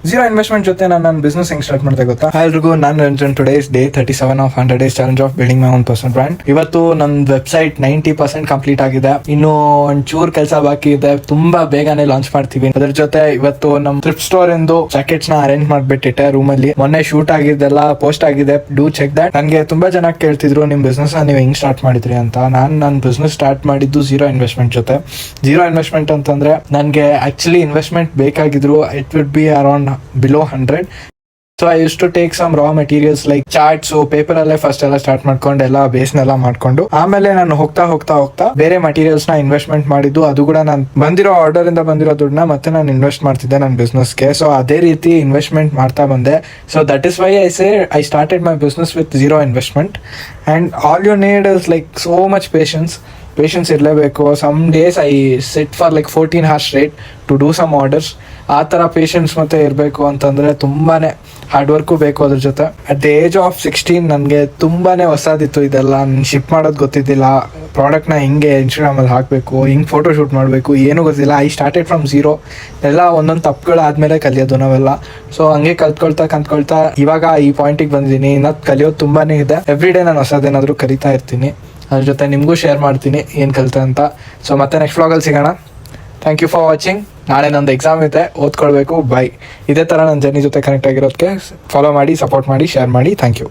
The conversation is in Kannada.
ಝೀರೋ ಇನ್ವೆಸ್ಟ್ಮೆಂಟ್ ಜೊತೆ ನಾನು ನನ್ನ ಬಿಸ್ನೆಸ್ ಹೆಂಗ್ ಸ್ಟಾರ್ಟ್ ಮಾಡ್ತಾ ಗೊತ್ತಾ? ಎಲ್ರಿಗೂ ನಾನು Ranjan. Today is day 37 of 100 days challenge of building my own personal brand. ಇವತ್ತು ನನ್ನ ವೆಬ್ಸೈಟ್ 90% ಕಂಪ್ಲೀಟ್ ಆಗಿದೆ. ಇನ್ನು ಒಂಚೂರು ಕೆಲಸ ಬಾಕಿ ಇದೆ. ತುಂಬಾ ಬೇಗನೆ ಲಾಂಚ್ ಮಾಡ್ತೀವಿ. ಅದ್ರ ಜೊತೆ ಇವತ್ತು ನಮ್ ಥ್ರಿಫ್ಟ್ ಸ್ಟೋರ್ ಇಂದು ಜಾಕೆಟ್ಸ್ ನ ಅರೇಂಜ್ ಮಾಡ್ಬಿಟ್ಟಿಟ್ಟೆ ರೂಮ್ ಅಲ್ಲಿ. ಮೊನ್ನೆ ಶೂಟ್ ಆಗಿದ್ದೆಲ್ಲ ಪೋಸ್ಟ್ ಆಗಿದೆ. Do check that. ನನ್ಗೆ ತುಂಬಾ ಜನ ಕೇಳ್ತಿದ್ರು ನಿಮ್ ಬಿಸ್ನೆಸ್ ನೀವು ಹೆಂಗ್ ಸ್ಟಾರ್ಟ್ ಮಾಡಿದ್ರಿ ಅಂತ. ನಾನು ನನ್ನ ಬಿಸ್ನೆಸ್ ಸ್ಟಾರ್ಟ್ ಮಾಡಿದ್ದು ಝೀರೋ ಇನ್ವೆಸ್ಟ್ಮೆಂಟ್ ಜೊತೆ. ಝೀರೋ ಇನ್ವೆಸ್ಟ್ಮೆಂಟ್ ಅಂತಂದ್ರೆ ನನ್ಗೆ ಆಕ್ಚುಲಿ ಇನ್ವೆಸ್ಟ್ಮೆಂಟ್ ಬೇಕಾಗಿದ್ರು it would be around below 100. So I used to take some raw materials like charts, paper ಅಲ್ಲೇ ಫಸ್ಟ್ ಎಲ್ಲ ಸ್ಟಾರ್ಟ್ ಮಾಡ್ಕೊಂಡು ಎಲ್ಲ ಬೇಸ್ನೆಲ್ಲ ಮಾಡ್ಕೊಂಡು ಆಮೇಲೆ ನಾನು ಹೋಗ್ತಾ ಬೇರೆ ಮಟೀರಿಯಲ್ಸ್ ನ ಇನ್ವೆಸ್ಟ್ಮೆಂಟ್ ಮಾಡಿದ್ದು. ಅದು ಕೂಡ ನಾನು ಬಂದಿರೋ ಆರ್ಡರ್ ಇಂದ ಬಂದಿರೋ ದುಡ್ಡನ್ನ ಮತ್ತೆ ನಾನು ಇನ್ವೆಸ್ಟ್ ಮಾಡ್ತಿದ್ದೆ ನನ್ನ ಬಿಸ್ನೆಸ್ಗೆ. ಸೊ ಅದೇ ರೀತಿ ಇನ್ವೆಸ್ಟ್ಮೆಂಟ್ ಮಾಡ್ತಾ ಬಂದೆ. So that is why I started my business with zero investment. And all you need is like so much patience ಇರಲೇಬೇಕು. Some days I sit for like 14 hours straight to do some orders. ಆ ಥರ ಪೇಷನ್ಸ್ ಮತ್ತೆ ಇರಬೇಕು ಅಂತಂದರೆ ತುಂಬಾನೇ ಹಾರ್ಡ್ ವರ್ಕು ಬೇಕು. ಅದ್ರ ಜೊತೆ ಅಟ್ ದ ಏಜ್ ಆಫ್ 16 ನನಗೆ ತುಂಬಾನೇ ಹೊಸದಿತ್ತು ಇದೆಲ್ಲ. ಶಿಪ್ ಮಾಡೋದು ಗೊತ್ತಿದ್ದಿಲ್ಲ, ಪ್ರಾಡಕ್ಟ್ನ ಹೆಂಗೆ ಇನ್ಸ್ಟಾಗ್ರಾಮಲ್ಲಿ ಹಾಕಬೇಕು, ಹಿಂಗೆ ಫೋಟೋ ಶೂಟ್ ಮಾಡಬೇಕು, ಏನೂ ಗೊತ್ತಿಲ್ಲ. I started from zero. ಎಲ್ಲ ಒಂದೊಂದು ತಪ್ಪುಗಳಾದ್ಮೇಲೆ ಕಲಿಯೋದು ನಾವೆಲ್ಲ. ಸೊ ಹಂಗೆ ಕಲ್ತ್ಕೊಳ್ತಾ ಇವಾಗ ಈ ಪಾಯಿಂಟಿಗೆ ಬಂದಿದ್ದೀನಿ. ಇನ್ನು ಕಲಿಯೋದು ತುಂಬಾನೇ ಇದೆ. ಎವ್ರಿ ಡೇ ನಾನು ಹೊಸದೇನಾದರೂ ಕಲಿತಾ ಇರ್ತೀನಿ. ಅದ್ರ ಜೊತೆ ನಿಮಗೂ ಶೇರ್ ಮಾಡ್ತೀನಿ ಏನು ಕಲಿತೆ ಅಂತ. ಸೊ ಮತ್ತೆ ನೆಕ್ಸ್ಟ್ ವ್ಲಾಗಲ್ಲಿ ಸಿಗೋಣ. Thank you for watching. ನಾಳೆ ನಂದು ಎಕ್ಸಾಮ್ ಇದೆ, ಓದ್ಕೊಳ್ಬೇಕು. ಬೈ. ಇದೇ ಥರ ನನ್ನ ಜರ್ನಿ ಜೊತೆ ಕನೆಕ್ಟ್ ಆಗಿರೋದಕ್ಕೆ ಫಾಲೋ ಮಾಡಿ, ಸಪೋರ್ಟ್ ಮಾಡಿ, ಶೇರ್ ಮಾಡಿ. Thank you.